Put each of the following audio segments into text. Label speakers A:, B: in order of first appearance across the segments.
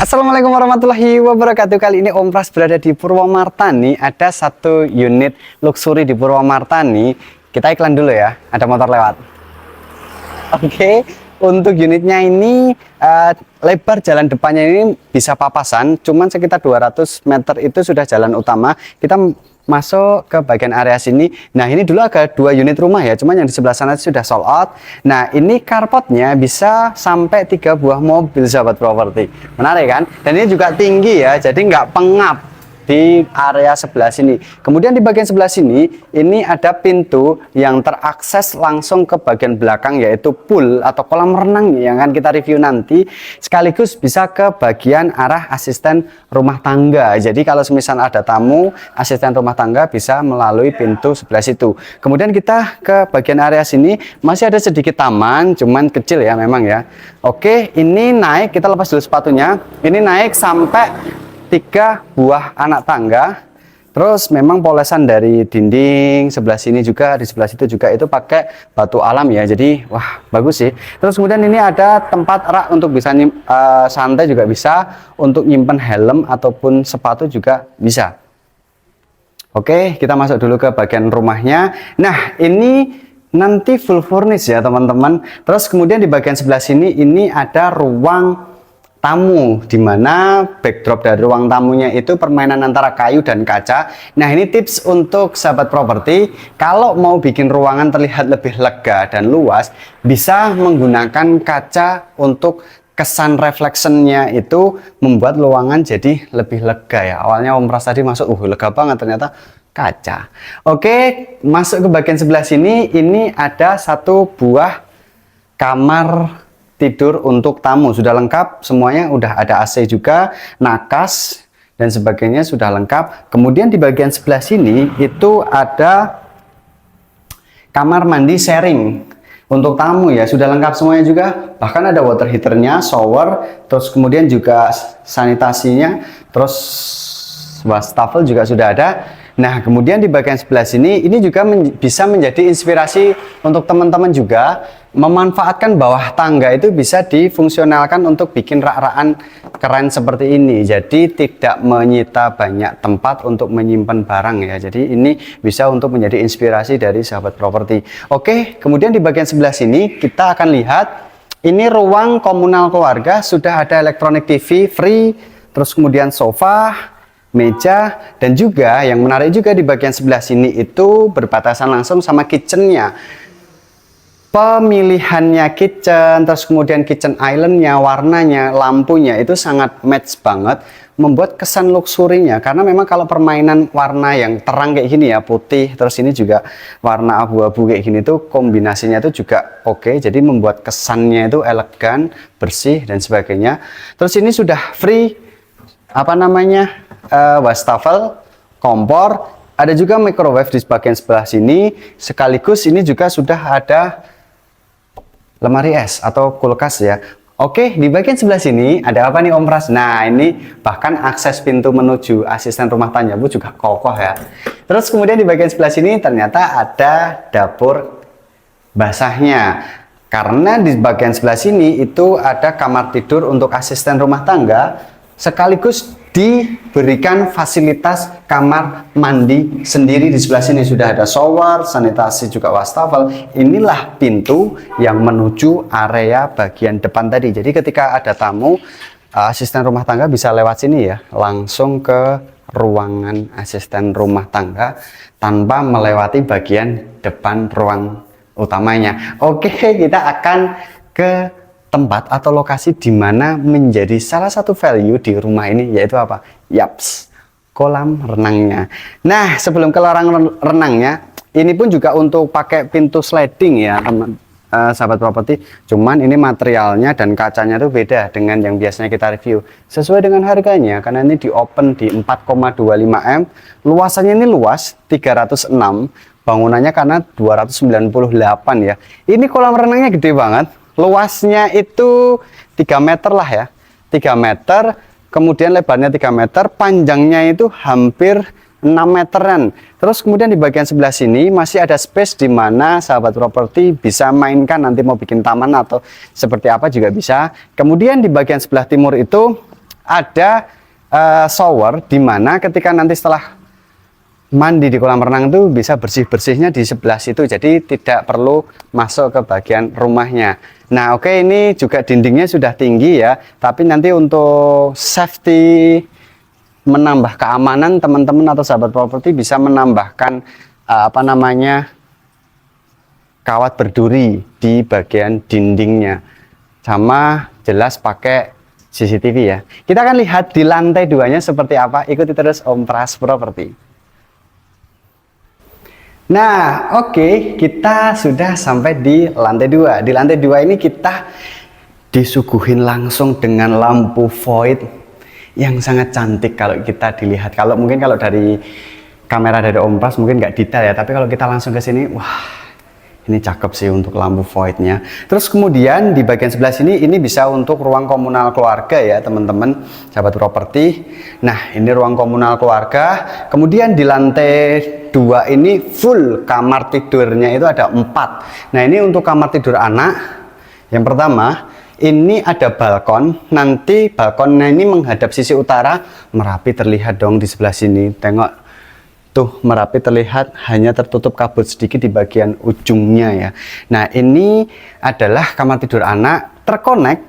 A: Assalamualaikum warahmatullahi wabarakatuh. Kali ini Om Pras berada di Purwomartani. Ada satu unit luxury di Purwomartani. Kita iklan dulu ya, ada motor lewat. Oke, untuk unitnya ini lebar jalan depannya ini bisa papasan, cuman sekitar 200 meter itu sudah jalan utama. Kita masuk ke bagian area sini. Nah, ini dulu ada 2 unit rumah ya, cuman yang di sebelah sana sudah sold out. Nah, ini carportnya bisa sampai 3 buah mobil, sahabat properti. Menarik kan? Dan ini juga tinggi ya, jadi nggak pengap di area sebelah sini. Kemudian di bagian sebelah sini ini ada pintu yang terakses langsung ke bagian belakang, yaitu pool atau kolam renang yang akan kita review nanti, sekaligus bisa ke bagian arah asisten rumah tangga. Jadi kalau semisal ada tamu, asisten rumah tangga bisa melalui pintu sebelah situ. Kemudian kita ke bagian area sini masih ada sedikit taman, cuman kecil ya memang ya. Oke, ini naik, kita lepas dulu sepatunya. Ini naik sampai 3 buah anak tangga. Terus memang polesan dari dinding sebelah sini juga, di sebelah situ juga itu pakai batu alam ya. Jadi wah, bagus sih. Terus kemudian ini ada tempat rak untuk bisa santai juga bisa, untuk nyimpen helm ataupun sepatu juga bisa. Oke, kita masuk dulu ke bagian rumahnya. Nah, ini nanti full furnish ya teman-teman. Terus kemudian di bagian sebelah sini ini ada ruang tamu, dimana backdrop dari ruang tamunya itu permainan antara kayu dan kaca. Nah, ini tips untuk sahabat properti, kalau mau bikin ruangan terlihat lebih lega dan luas, bisa menggunakan kaca untuk kesan reflectionnya itu membuat ruangan jadi lebih lega ya. Awalnya Om Pras tadi masuk, lega banget, ternyata kaca. Oke, masuk ke bagian sebelah sini, ini ada 1 buah kamar tidur untuk tamu, sudah lengkap semuanya, udah ada AC juga, nakas dan sebagainya sudah lengkap. Kemudian di bagian sebelah sini itu ada kamar mandi sharing untuk tamu ya, sudah lengkap semuanya juga, bahkan ada water heaternya, shower, terus kemudian juga sanitasinya, terus wastafel juga sudah ada. Nah, kemudian di bagian sebelah sini ini juga bisa menjadi inspirasi untuk teman-teman juga, memanfaatkan bawah tangga itu bisa difungsionalkan untuk bikin rak-rakan keren seperti ini. Jadi tidak menyita banyak tempat untuk menyimpan barang ya. Jadi ini bisa untuk menjadi inspirasi dari sahabat properti. Oke, kemudian di bagian sebelah sini kita akan lihat ini ruang komunal keluarga, sudah ada elektronik TV free, terus kemudian sofa, meja, dan juga yang menarik juga di bagian sebelah sini itu berbatasan langsung sama kitchennya. Pemilihannya kitchen, terus kemudian kitchen islandnya, warnanya, lampunya itu sangat match banget, membuat kesan luxurinya. Karena memang kalau permainan warna yang terang kayak gini ya, putih, terus ini juga warna abu-abu kayak gini tuh kombinasinya itu juga oke. Jadi membuat kesannya itu elegan, bersih dan sebagainya. Terus ini sudah free wastafel, kompor, ada juga microwave di bagian sebelah sini, sekaligus ini juga sudah ada lemari es atau kulkas ya. Oke, di bagian sebelah sini ada apa nih Om Pras? Nah, ini bahkan akses pintu menuju asisten rumah tangga juga kokoh ya. Terus kemudian di bagian sebelah sini ternyata ada dapur basahnya. Karena di bagian sebelah sini itu ada kamar tidur untuk asisten rumah tangga, sekaligus diberikan fasilitas kamar mandi sendiri. Di sebelah sini sudah ada shower, sanitasi juga wastafel. Inilah pintu yang menuju area bagian depan tadi. Jadi ketika ada tamu, asisten rumah tangga bisa lewat sini ya, langsung ke ruangan asisten rumah tangga tanpa melewati bagian depan ruang utamanya. Oke, kita akan ke tempat atau lokasi di mana menjadi salah satu value di rumah ini, yaitu apa? Yaps, kolam renangnya. Nah, sebelum ke kolam renangnya, ini pun juga untuk pakai pintu sliding ya, teman sahabat properti. Cuman ini materialnya dan kacanya tuh beda dengan yang biasanya kita review. Sesuai dengan harganya, karena ini di open di 4,25 M. Luasannya ini luas 306, bangunannya karena 298 ya. Ini kolam renangnya gede banget. Luasnya itu 3 meter lah ya, 3 meter, kemudian lebarnya 3 meter, panjangnya itu hampir 6 meteran. Terus kemudian di bagian sebelah sini masih ada space di mana sahabat properti bisa mainkan, nanti mau bikin taman atau seperti apa juga bisa. Kemudian di bagian sebelah timur itu ada shower, di mana ketika nanti setelah mandi di kolam renang itu bisa bersih-bersihnya di sebelah situ, jadi tidak perlu masuk ke bagian rumahnya. Nah oke, ini juga dindingnya sudah tinggi ya, tapi nanti untuk safety, menambah keamanan, teman-teman atau sahabat properti bisa menambahkan apa namanya, kawat berduri di bagian dindingnya, sama jelas pakai CCTV ya. Kita akan lihat di lantai 2-nya seperti apa, ikuti terus Om Pras Properti. Nah, oke, kita sudah sampai di lantai 2. Di lantai 2 ini kita disuguhin langsung dengan lampu void yang sangat cantik kalau kita dilihat. Kalau mungkin kalau dari kamera dari Om Pras mungkin nggak detail ya, tapi kalau kita langsung ke sini, wah, ini cakep sih untuk lampu voidnya. Terus kemudian di bagian sebelah sini ini bisa untuk ruang komunal keluarga ya teman-teman sahabat properti. Nah ini ruang komunal keluarga. Kemudian di lantai 2 ini full kamar tidurnya itu ada 4. Nah ini untuk kamar tidur anak. Yang pertama ini ada balkon. Nanti balkonnya ini menghadap sisi utara. Merapi terlihat dong di sebelah sini. Tengok. Tuh Merapi terlihat hanya tertutup kabut sedikit di bagian ujungnya ya. Nah ini adalah kamar tidur anak terkonek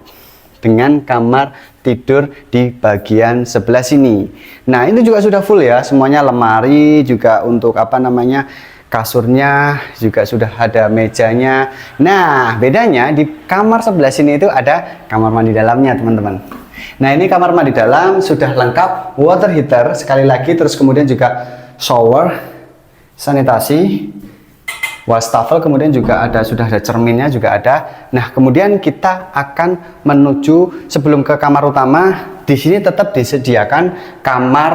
A: dengan kamar tidur di bagian sebelah sini. Nah ini juga sudah full ya, semuanya lemari juga untuk apa namanya, kasurnya juga sudah ada mejanya. Nah bedanya di kamar sebelah sini itu ada kamar mandi dalamnya teman-teman. Nah ini kamar mandi dalam sudah lengkap water heater sekali lagi, terus kemudian juga shower, sanitasi, wastafel, kemudian juga sudah ada cerminnya juga ada. Nah, kemudian kita akan menuju sebelum ke kamar utama. Di sini tetap disediakan kamar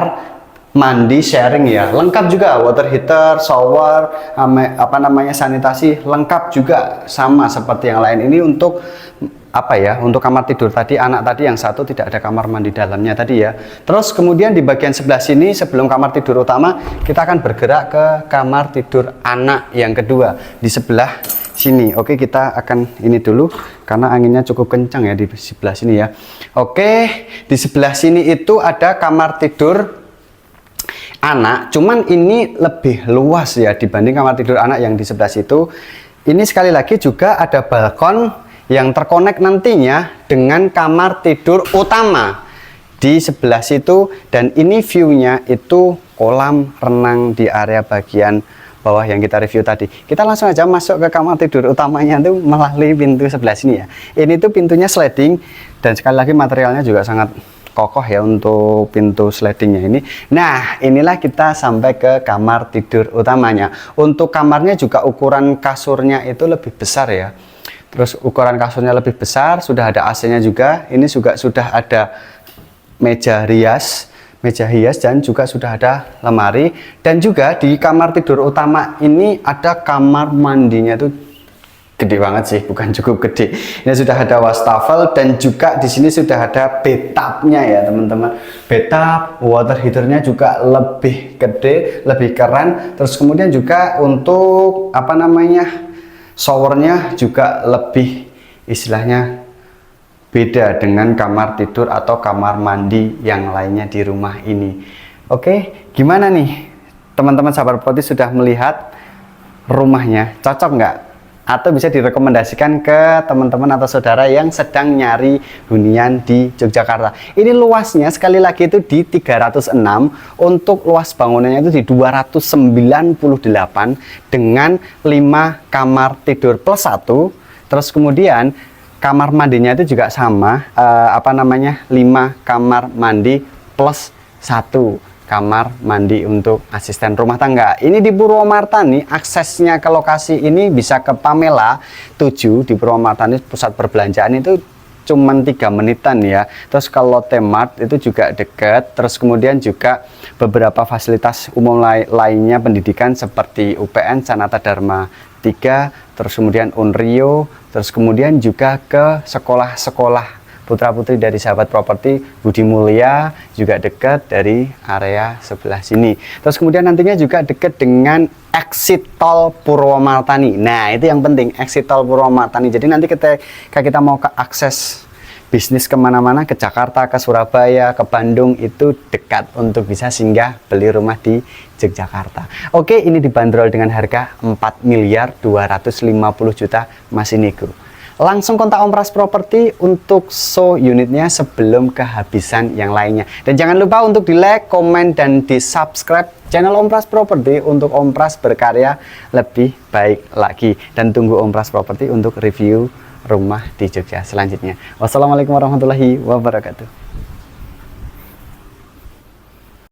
A: mandi sharing ya. Lengkap juga water heater, shower, apa namanya, sanitasi, lengkap juga sama seperti yang lain. Ini untuk apa ya, untuk kamar tidur tadi anak tadi yang satu tidak ada kamar mandi dalamnya tadi ya. Terus kemudian di bagian sebelah sini sebelum kamar tidur utama kita akan bergerak ke kamar tidur anak yang kedua di sebelah sini. Oke, kita akan ini dulu karena anginnya cukup kencang ya di sebelah sini ya. Oke, di sebelah sini itu ada kamar tidur anak, cuman ini lebih luas ya dibanding kamar tidur anak yang di sebelah situ. Ini sekali lagi juga ada balkon yang terkonek nantinya dengan kamar tidur utama di sebelah situ, dan ini view-nya itu kolam renang di area bagian bawah yang kita review tadi. Kita langsung aja masuk ke kamar tidur utamanya itu melalui pintu sebelah sini ya. Ini tuh pintunya sliding dan sekali lagi materialnya juga sangat kokoh ya untuk pintu slidingnya ini. Nah inilah kita sampai ke kamar tidur utamanya. Untuk kamarnya juga ukuran kasurnya itu lebih besar ya. Terus ukuran kasurnya lebih besar, sudah ada AC-nya juga. Ini juga sudah ada meja hias dan juga sudah ada lemari. Dan juga di kamar tidur utama ini ada kamar mandinya tuh gede banget sih, bukan cukup gede. Ini sudah ada wastafel dan juga di sini sudah ada bathtubnya ya teman-teman. Bathtub, water heaternya juga lebih gede, lebih keren. Terus kemudian juga untuk apa namanya, showernya juga lebih istilahnya beda dengan kamar tidur atau kamar mandi yang lainnya di rumah ini. Oke, gimana nih teman-teman sahabat properti, sudah melihat rumahnya cocok nggak? Atau bisa direkomendasikan ke teman-teman atau saudara yang sedang nyari hunian di Yogyakarta. Ini luasnya sekali lagi itu di 306, untuk luas bangunannya itu di 298 dengan 5 kamar tidur plus 1. Terus kemudian kamar mandinya itu juga sama, apa namanya, 5 kamar mandi plus 1 kamar mandi untuk asisten rumah tangga. Ini di Purwomartani, aksesnya ke lokasi ini bisa ke Pamela 7 di Purwomartani, pusat perbelanjaan itu cuman 3 menitan ya. Terus kalau T-Mart itu juga dekat. Terus kemudian juga beberapa fasilitas umum lainnya pendidikan seperti UPN Sanata Dharma 3, terus kemudian Unrio, terus kemudian juga ke sekolah-sekolah putra-putri dari sahabat properti Budi Mulia juga dekat dari area sebelah sini. Terus kemudian nantinya juga dekat dengan exit tol Purwomartani. Nah itu yang penting, exit tol Purwomartani. Jadi nanti ketika kita mau ke akses bisnis kemana-mana, ke Jakarta, ke Surabaya, ke Bandung, itu dekat untuk bisa singgah beli rumah di Yogyakarta. Oke, ini dibanderol dengan harga 4.250.000.000 masih nego. Langsung kontak Om Pras Property untuk show unitnya sebelum kehabisan yang lainnya. Dan jangan lupa untuk di like, komen, dan di subscribe channel Om Pras Property untuk Om Pras berkarya lebih baik lagi. Dan tunggu Om Pras Property untuk review rumah di Jogja selanjutnya. Wassalamualaikum warahmatullahi wabarakatuh.